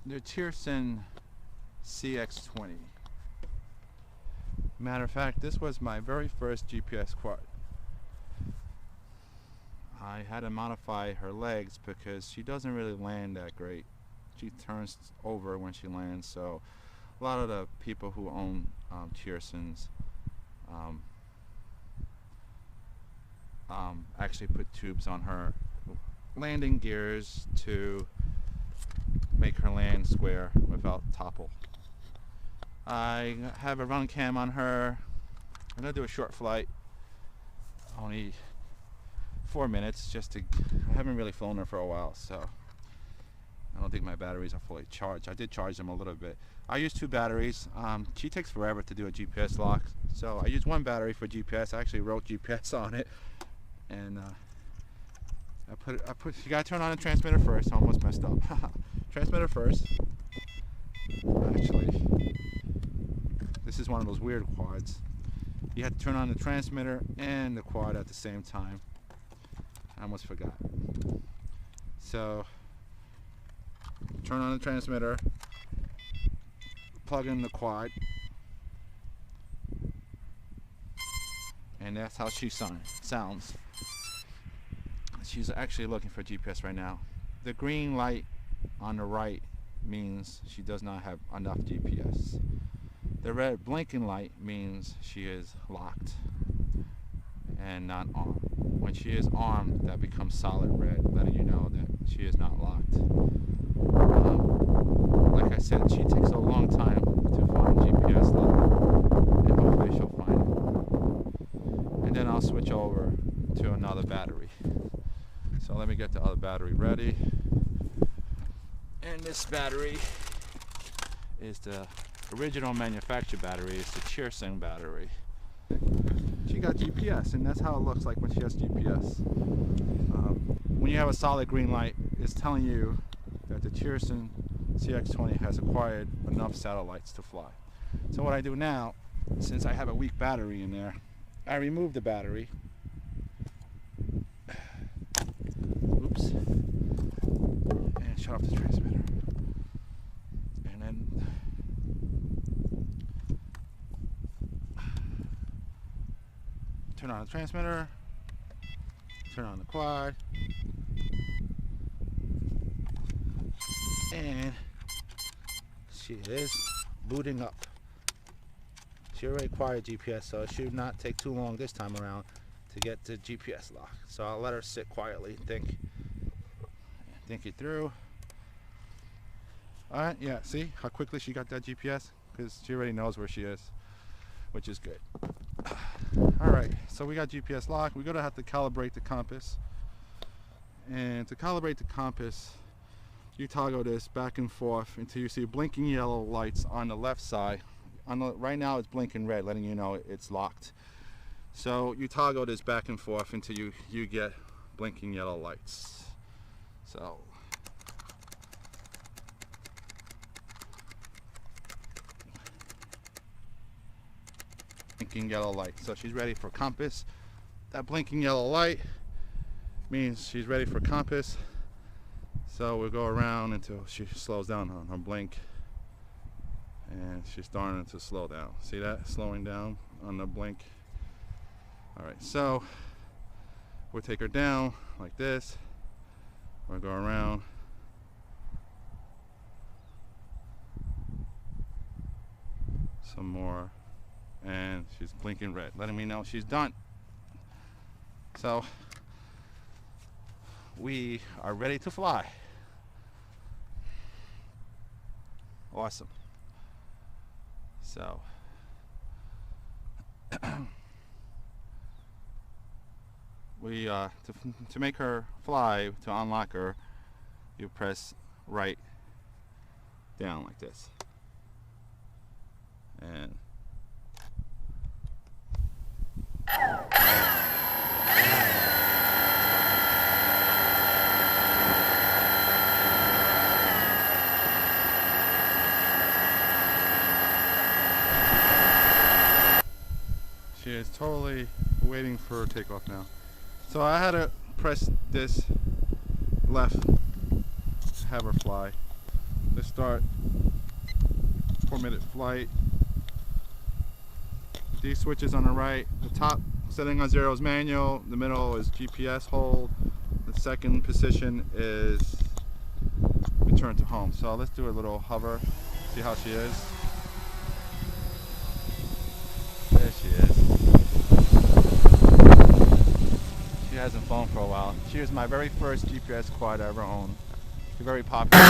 the Cheerson Cx-20. Matter of fact, this was my very first GPS quad. I had to modify her legs because she doesn't really land that great. She turns over when she lands, so a lot of the people who own Cheersons actually put tubes on her landing gears to make her land square without topple. I have a run cam on her. I'm gonna do a short flight, only 4 minutes, I haven't really flown her for a while, so I don't think my batteries are fully charged. I did charge them a little bit. I use 2 batteries. She takes forever to do a GPS lock, so I use 1 battery for GPS. I actually wrote GPS on it, and you gotta turn on the transmitter first. I almost messed up. Transmitter first. Actually, this is one of those weird quads. You have to turn on the transmitter and the quad at the same time. I almost forgot. So, turn on the transmitter, plug in the quad, and that's how she sounds. She's actually looking for GPS right now. The green light on the right means she does not have enough GPS. The red blinking light means she is locked and not armed. When she is armed, that becomes solid red, letting you know that she is not locked. Like I said, she takes a long time to find GPS lock, and hopefully she'll find it. And then I'll switch over to another battery. So let me get the other battery ready. And this battery is the original manufacturer battery. It's the Cheerson battery. She got GPS, and that's how it looks like when she has GPS. When you have a solid green light, it's telling you that the Cheerson Cx-20 has acquired enough satellites to fly. So what I do now, since I have a weak battery in there, I remove the battery. Oops. And shut off the transmitter. And then turn on the transmitter, turn on the quad, and she is booting up. She already acquired GPS, so it should not take too long this time around to get the GPS lock. So I'll let her sit quietly and think it through. Alright, yeah, see how quickly she got that GPS? Because she already knows where she is, which is good. Alright, so we got GPS lock. We're going to have to calibrate the compass. And to calibrate the compass, you toggle this back and forth until you see blinking yellow lights on the left side. Right now it's blinking red, letting you know it's locked. So you toggle this back and forth until you get blinking yellow lights. So blinking yellow light. So she's ready for compass. That blinking yellow light means she's ready for compass. So we'll go around until she slows down on her blink. And she's starting to slow down. See that? Slowing down on the blink. Alright, so we'll take her down like this. We'll go around. Some more. And she's blinking red, letting me know she's done. So we are ready to fly. Awesome. So we to make her fly, to unlock her, you press right down like this, and she is totally waiting for takeoff now. So I had to press this left to have her fly. Let's start 4-minute flight. These switches on the right, the top setting on 0 is manual, the middle is GPS hold, the second position is return to home. So let's do a little hover, see how she is. There she is. She hasn't flown for a while. She was my very first GPS quad I ever owned. She's very popular.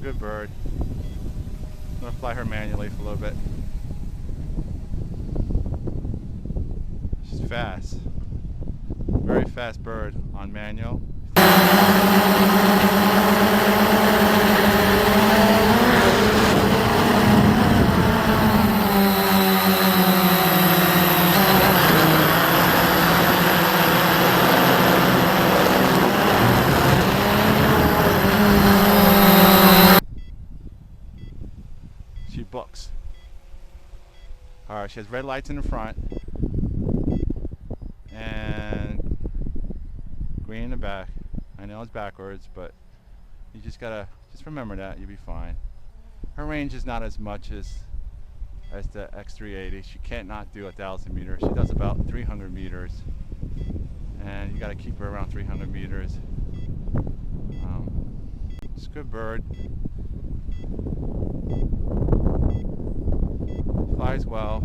Good bird. I'm going to fly her manually for a little bit. She's fast. Very fast bird on manual. She books. Alright, she has red lights in the front and green in the back. I know it's backwards, but you just gotta remember that, you'll be fine. Her range is not as much as the X-380. She can't not do 1,000 meters. She does about 300 meters, and you gotta keep her around 300 meters. It's a good bird. Flies well.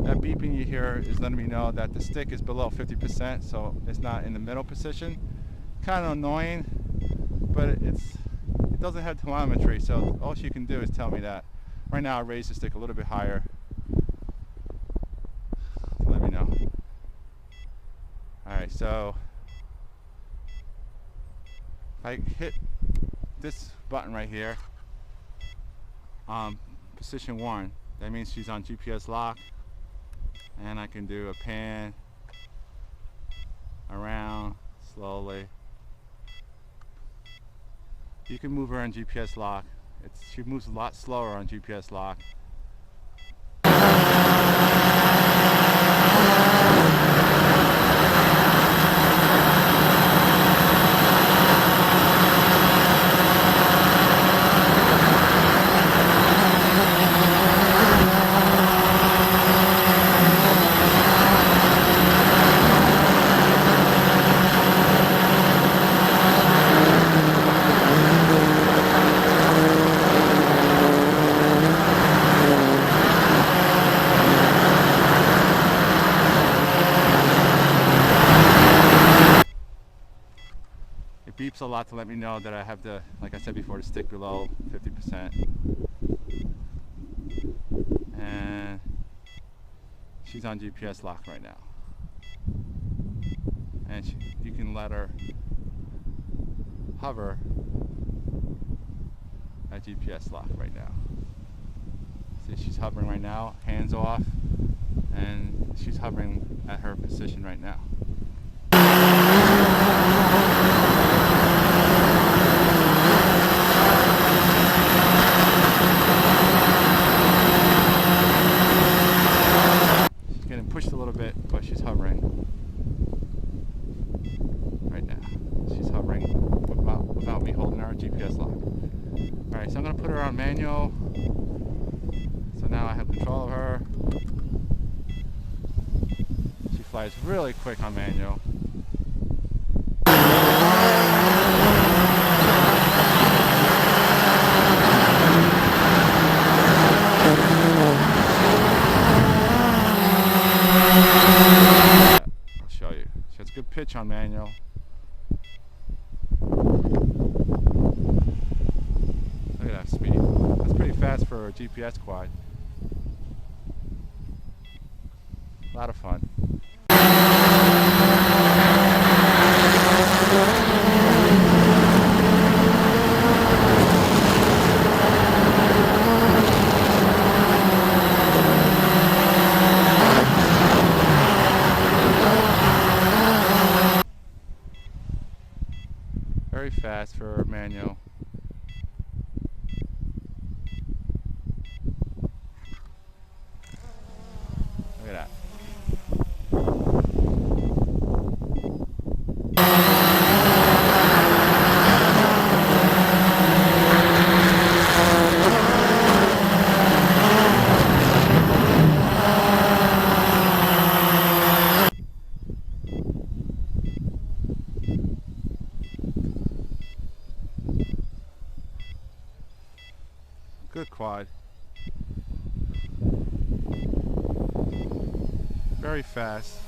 That beeping you hear is letting me know that the stick is below 50%, so it's not in the middle position. Kind of annoying, but it doesn't have telemetry, so all she can do is tell me that. Right now I raised the stick a little bit higher. Let me know. Alright, so if I hit this button right here, position 1, that means she's on GPS lock, and I can do a pan around slowly. You can move her on GPS lock. She moves a lot slower on GPS lock. Beeps a lot to let me know that I have to, like I said before, to stick below 50%. And she's on GPS lock right now. And you can let her hover at GPS lock right now. See, she's hovering right now, hands off, and she's hovering at her position right now. Pushed a little bit, but she's hovering right now. She's hovering without me holding her GPS lock. Alright, so I'm going to put her on manual. So now I have control of her. She flies really quick on manual. Good pitch on manual. Look at that speed. That's pretty fast for a GPS quad. A lot of fun. Good quad. Very fast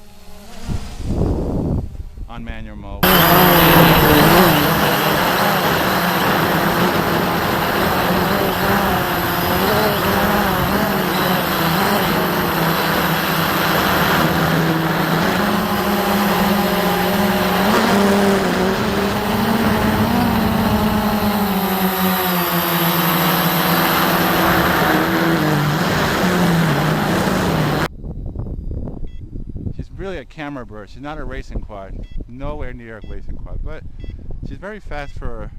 on manual mode. She's really a camera bird. She's not a racing quad. Nowhere near a racing quad, but she's very fast for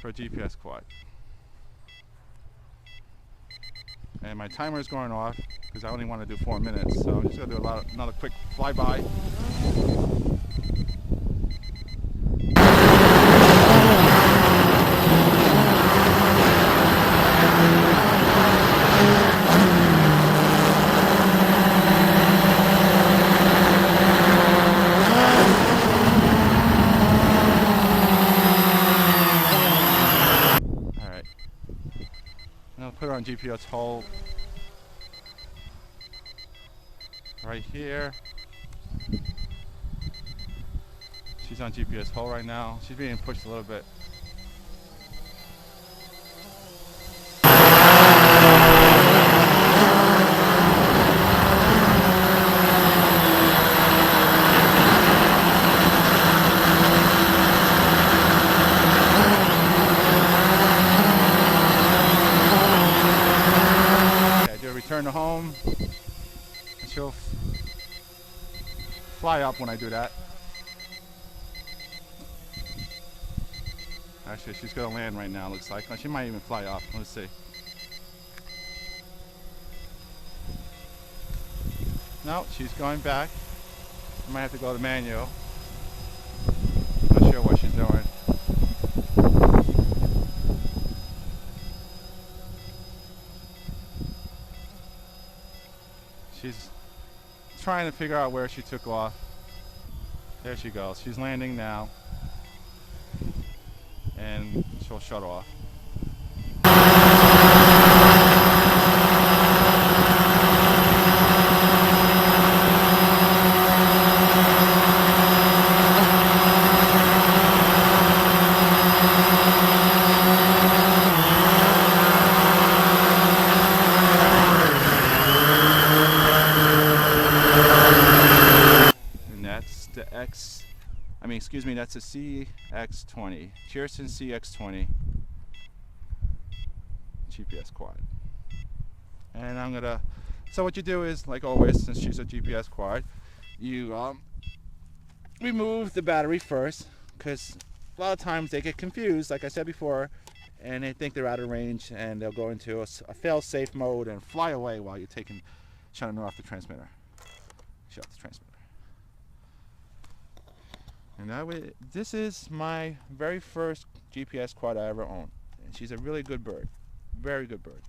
a GPS quad. And my timer is going off because I only want to do 4 minutes, so I'm just going to do another quick flyby. I'll put her on GPS hold right here. She's on GPS hold right now. She's being pushed a little bit. Return to home, and she'll fly up when I do that. Actually, she's going to land right now, looks like. She might even fly up. Let's see. No, she's going back. I might have to go to manual. Not sure what she's doing. She's trying to figure out where she took off. There she goes. She's landing now. And she'll shut off. That's a Cx-20, Cheerson Cx-20 GPS quad. And I'm gonna, so what you do is, like always, since she's a GPS quad, you remove the battery first, because a lot of times they get confused, like I said before, and they think they're out of range, and they'll go into a fail-safe mode and fly away while you're shutting off the transmitter. Shut the transmitter. And that way, this is my very first GPS quad I ever owned. And she's a really good bird. Very good bird.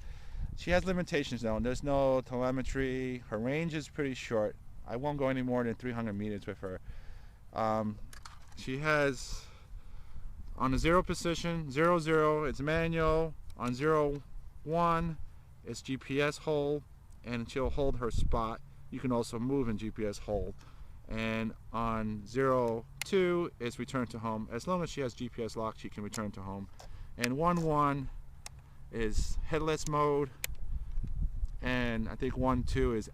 She has limitations though. There's no telemetry. Her range is pretty short. I won't go any more than 300 meters with her. She has, on the 0 position, 0, 0, it's manual. On 0, 1, it's GPS hold. And she'll hold her spot. You can also move in GPS hold. And on 0, 2 is return to home. As long as she has GPS lock, she can return to home. And 1, 1 is headless mode. And I think 1, 2 is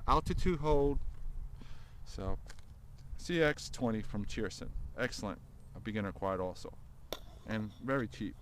altitude hold. So Cx-20 from Cheerson. Excellent. A beginner quad also. And very cheap.